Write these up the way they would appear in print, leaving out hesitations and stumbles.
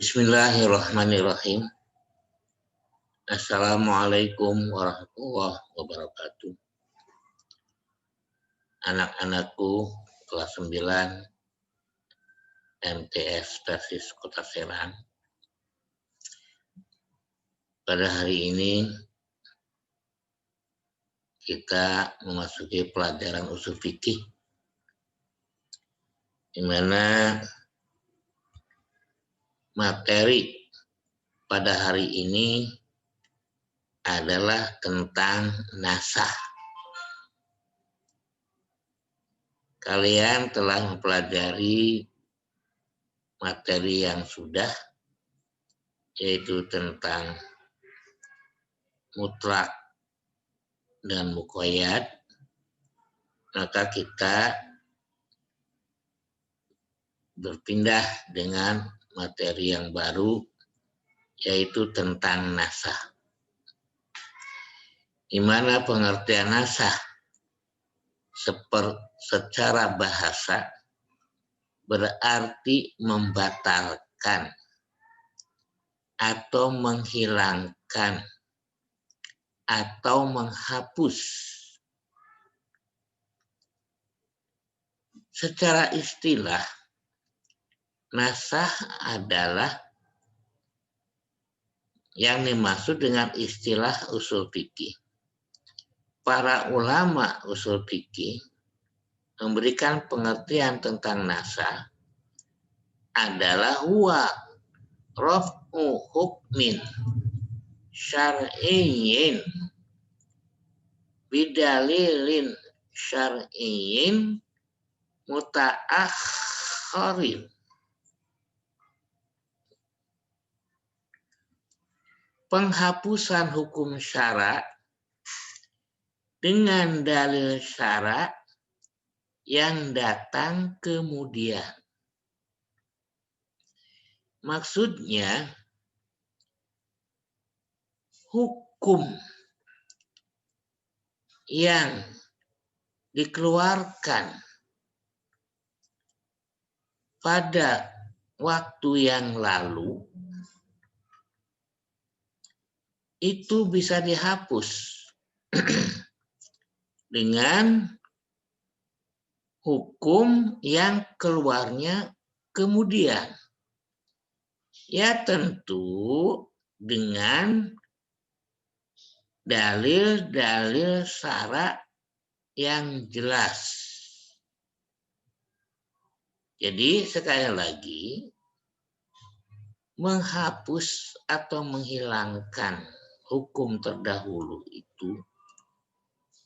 Bismillahirrahmanirrahim. Assalamualaikum warahmatullahi wabarakatuh. Anak-anakku kelas 9 MTS Persis Kota Serang. Pada hari ini kita memasuki pelajaran usul fikih, di mana materi pada hari ini adalah tentang nasah. Kalian telah mempelajari materi yang sudah, yaitu tentang mutlak dan muqayyad. Maka kita berpindah dengan materi yang baru, yaitu tentang nasah. Di mana pengertian nasah secara bahasa berarti membatalkan atau menghilangkan atau menghapus. Secara istilah, nasah adalah yang dimaksud dengan istilah usul fikih. Para ulama usul fikih memberikan pengertian tentang nasah adalah huwa raf'u hukmin syar'iyyin bidalilin syar'iyyin muta'akhirin. Penghapusan hukum syara' dengan dalil syara' yang datang kemudian. Maksudnya, hukum yang dikeluarkan pada waktu yang lalu itu bisa dihapus dengan hukum yang keluarnya kemudian. Ya tentu dengan dalil-dalil syara' yang jelas. Jadi sekali lagi, menghapus atau menghilangkan hukum terdahulu itu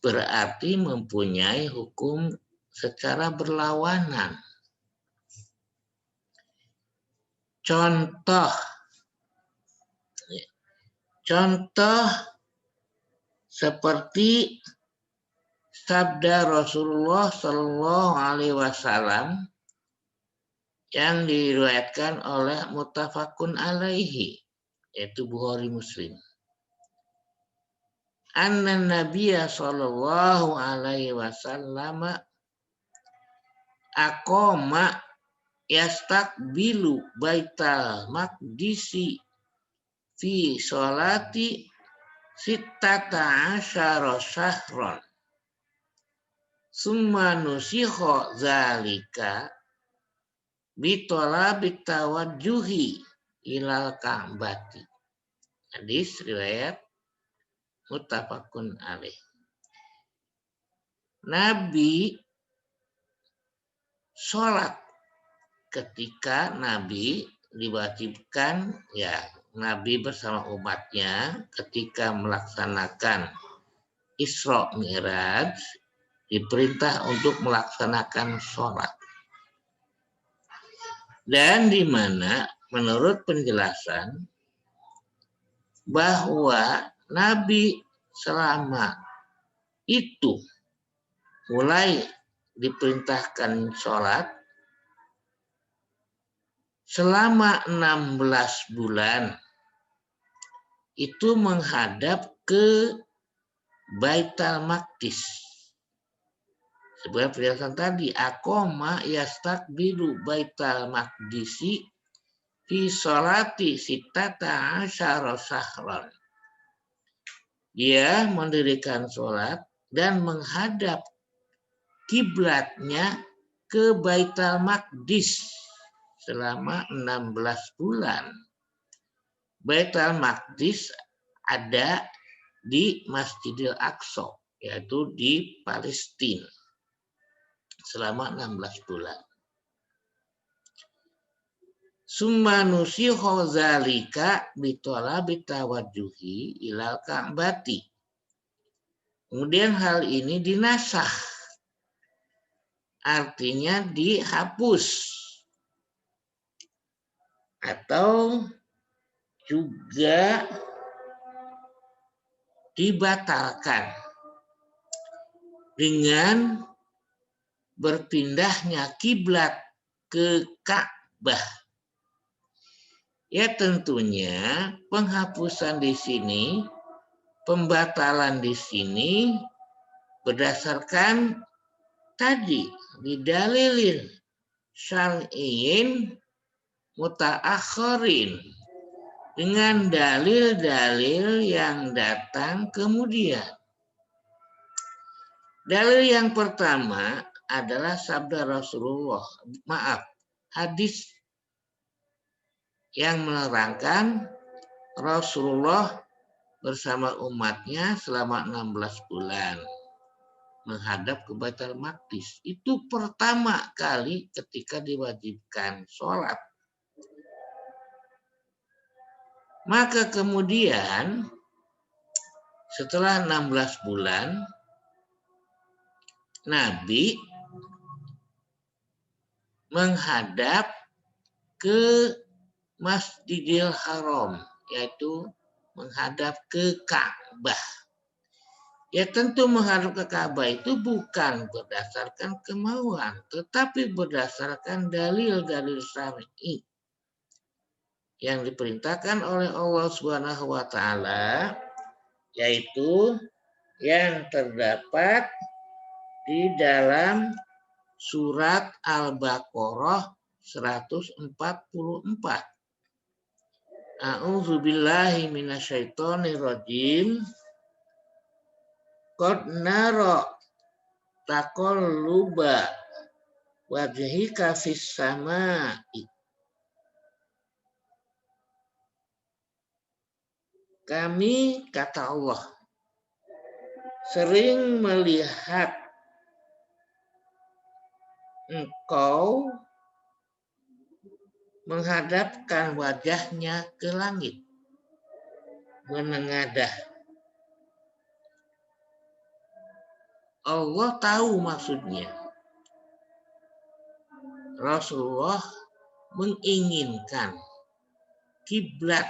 berarti mempunyai hukum secara berlawanan. Contoh seperti sabda Rasulullah Shallallahu Alaihi Wasallam yang diriwayatkan oleh muttafaqun alaihi, yaitu Bukhari Muslim. Anna Nabiyya Shallallahu Alaihi Wasallam aqama yastaqbilu baital maqdisi fi sholati sittata asyara syahron summa nusikha zalika bitolabit tawajjuhi ilal ka'bati. Hadis riwayat muttafaqun alaih. Nabi sholat ketika Nabi diwajibkan, ya Nabi bersama umatnya ketika melaksanakan Isra Mi'raj diperintah untuk melaksanakan sholat. Dan di mana menurut penjelasan bahwa Nabi selama itu mulai diperintahkan sholat selama 16 bulan itu menghadap ke Baitul Maqdis. Sebagai penjelasan tadi, aqama yastaqbilu Baitul Maqdisi fi sholati sittata asyara syahran. Dia mendirikan sholat dan menghadap kiblatnya ke Baitul Maqdis selama 16 bulan. Baitul Maqdis ada di Masjidil Aqsa, yaitu di Palestina selama 16 bulan. Summa nusikha zalika bitolabi tawajjuhi ilal ka'bati. Kemudian hal ini dinasah, artinya dihapus atau juga dibatalkan dengan berpindahnya kiblat ke Ka'bah. Ya tentunya penghapusan di sini, pembatalan di sini berdasarkan tadi didalilin syar'iyyin mutaakhirin, dengan dalil-dalil yang datang kemudian. Dalil yang pertama adalah sabda Rasulullah, hadis yang menerangkan Rasulullah bersama umatnya selama 16 bulan menghadap ke Baitul Maqdis. Itu pertama kali ketika diwajibkan sholat. Maka kemudian setelah 16 bulan Nabi menghadap ke Masjidil Haram, yaitu menghadap ke Ka'bah. Ya tentu menghadap ke Ka'bah itu bukan berdasarkan kemauan, tetapi berdasarkan dalil-dalil syar'i yang diperintahkan oleh Allah Subhanahu wa taala, yaitu yang terdapat di dalam surat Al-Baqarah 144. A'udzubillahi minasyaitonirrajim. Qad nara taqalluba wajhika fis samai. Kami, kata Allah, sering melihat engkau menghadapkan wajahnya ke langit, menengadah. Allah tahu maksudnya. Rasulullah menginginkan kiblat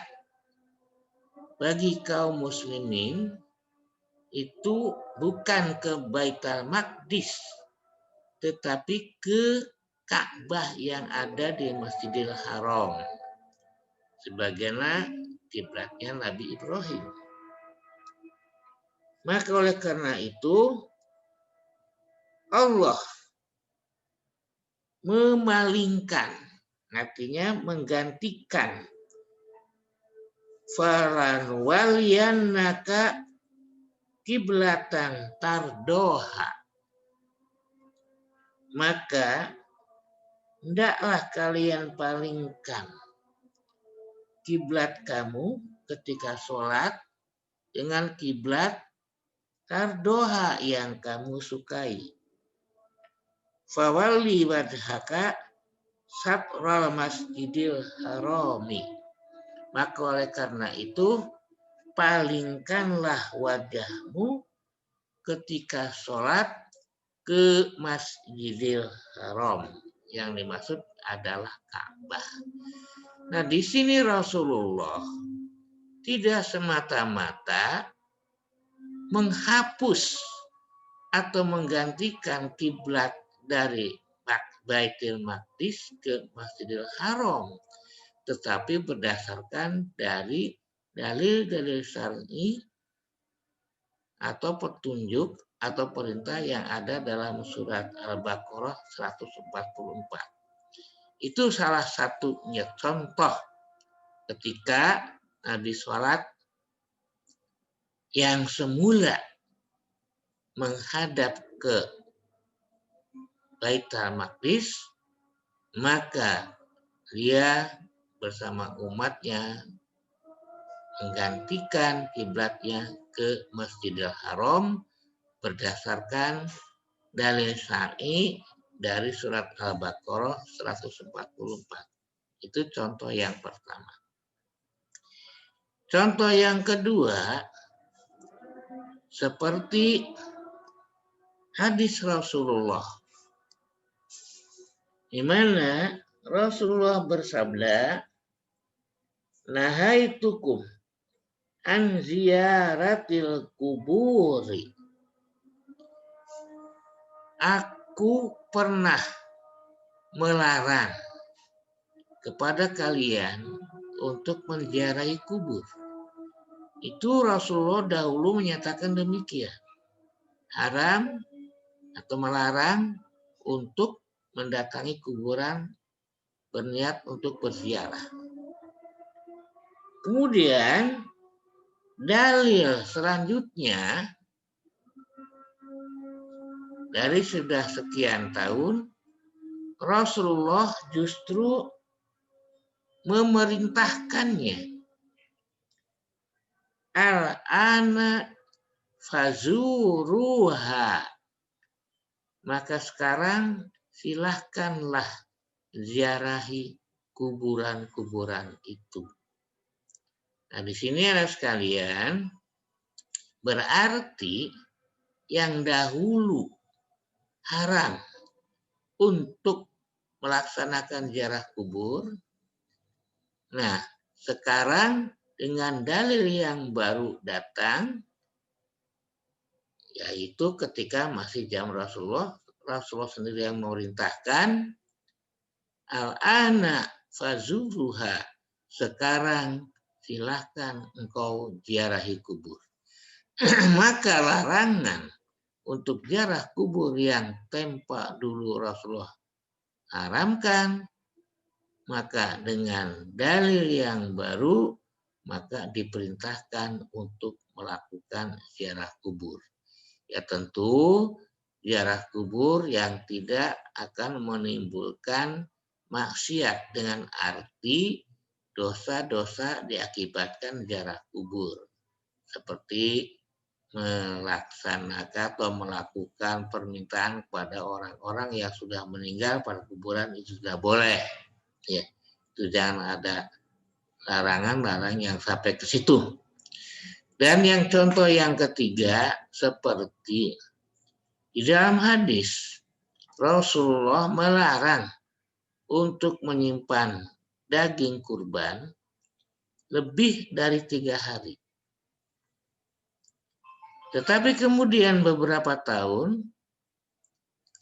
bagi kaum muslimin itu bukan ke Baitul Maqdis, tetapi ke Ka'bah yang ada di Masjidil Haram, sebagaimana kiblatnya Nabi Ibrahim. Maka oleh karena itu Allah memalingkan, artinya menggantikan, falan waliyannaka kiblatan tardoha, maka hendaklah kalian palingkan kiblat kamu ketika sholat dengan kiblat tardoha yang kamu sukai. Fawalli wajhaka satral masjidil harami. Maka oleh karena itu palingkanlah wajahmu ketika sholat ke Masjidil Haram. Yang dimaksud adalah Ka'bah. Nah, di sini Rasulullah tidak semata-mata menghapus atau menggantikan kiblat dari Baitul Maqdis ke Masjidil Haram, tetapi berdasarkan dari dalil-dalil syar'i atau petunjuk atau perintah yang ada dalam surat Al-Baqarah 144. Itu salah satunya contoh ketika habis sholat yang semula menghadap ke Baitul Maqdis, maka dia bersama umatnya menggantikan kiblatnya ke Masjidil Haram berdasarkan dalil syar'i dari surat Al-Baqarah 144. Itu contoh yang pertama. Contoh yang kedua, seperti hadis Rasulullah, di mana Rasulullah bersabda, "Nahaitukum an ziyaratil kuburi." Aku pernah melarang kepada kalian untuk menziarahi kubur. Itu Rasulullah dahulu menyatakan demikian. Haram atau melarang untuk mendatangi kuburan berniat untuk berziarah. Kemudian dalil selanjutnya, dari sudah sekian tahun Rasulullah justru memerintahkannya, al-ana fazuruha, maka sekarang silahkanlah ziarahi kuburan-kuburan itu. Nah, di sini ada sekalian, berarti yang dahulu haram untuk melaksanakan ziarah kubur, nah sekarang dengan dalil yang baru datang, yaitu ketika masih zaman Rasulullah sendiri yang memerintahkan, al-ana fazuruha, sekarang silahkan engkau ziarahi kubur. Maka larangan untuk ziarah kubur yang tempo dulu Rasulullah haramkan, maka dengan dalil yang baru maka diperintahkan untuk melakukan ziarah kubur. Ya tentu ziarah kubur yang tidak akan menimbulkan maksiat, dengan arti dosa-dosa diakibatkan ziarah kubur, seperti melaksanakan atau melakukan permintaan kepada orang-orang yang sudah meninggal pada kuburan, itu sudah boleh. Ya, itu jangan ada larangan-larangan yang sampai ke situ. Dan yang contoh yang ketiga, seperti di dalam hadis Rasulullah melarang untuk menyimpan daging kurban lebih dari 3 hari. Tetapi kemudian beberapa tahun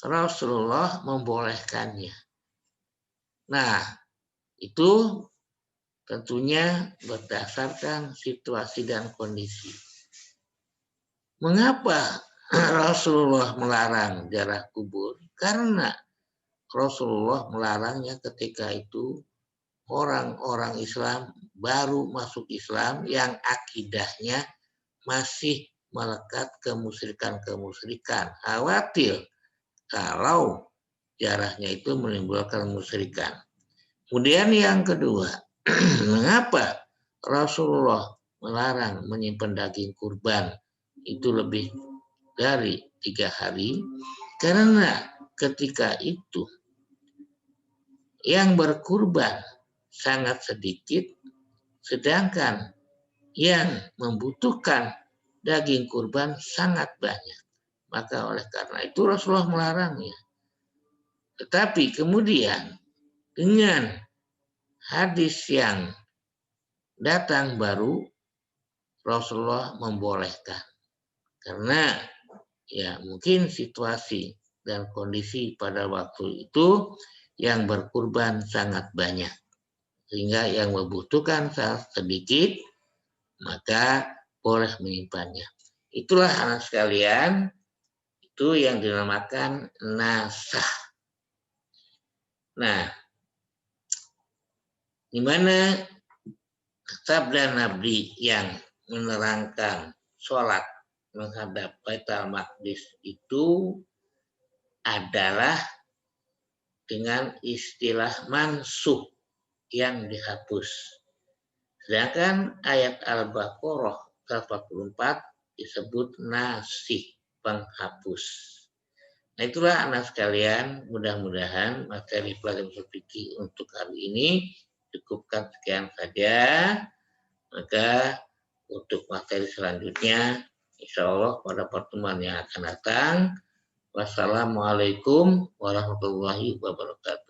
Rasulullah membolehkannya. Nah, itu tentunya berdasarkan situasi dan kondisi. Mengapa Rasulullah melarang ziarah kubur? Karena Rasulullah melarangnya ketika itu orang-orang Islam baru masuk Islam yang akidahnya masih melekat kemusyrikan. Khawatir kalau ziarahnya itu menimbulkan kemusyrikan. Kemudian yang kedua, mengapa Rasulullah melarang menyimpan daging kurban itu lebih dari 3 hari? Karena ketika itu yang berkurban sangat sedikit, sedangkan yang membutuhkan daging kurban sangat banyak. Maka oleh karena itu Rasulullah melarangnya. Tetapi kemudian dengan hadis yang datang baru, Rasulullah membolehkan. Karena ya mungkin situasi dan kondisi pada waktu itu yang berkurban sangat banyak, sehingga yang membutuhkan sangat sedikit, maka boleh menyimpannya. Itulah anak sekalian, itu yang dinamakan nasah. Nah, di mana sabda Nabi yang menerangkan sholat menghadap Baitul Maqdis itu adalah dengan istilah mansukh yang dihapus. Sedangkan ayat Al-Baqarah 44 disebut nasih, penghapus. Nah itulah anak sekalian, mudah-mudahan materi pelajaran fikih untuk hari ini cukupkan sekian saja. Maka untuk materi selanjutnya, insya Allah pada pertemuan yang akan datang. Wassalamualaikum warahmatullahi wabarakatuh.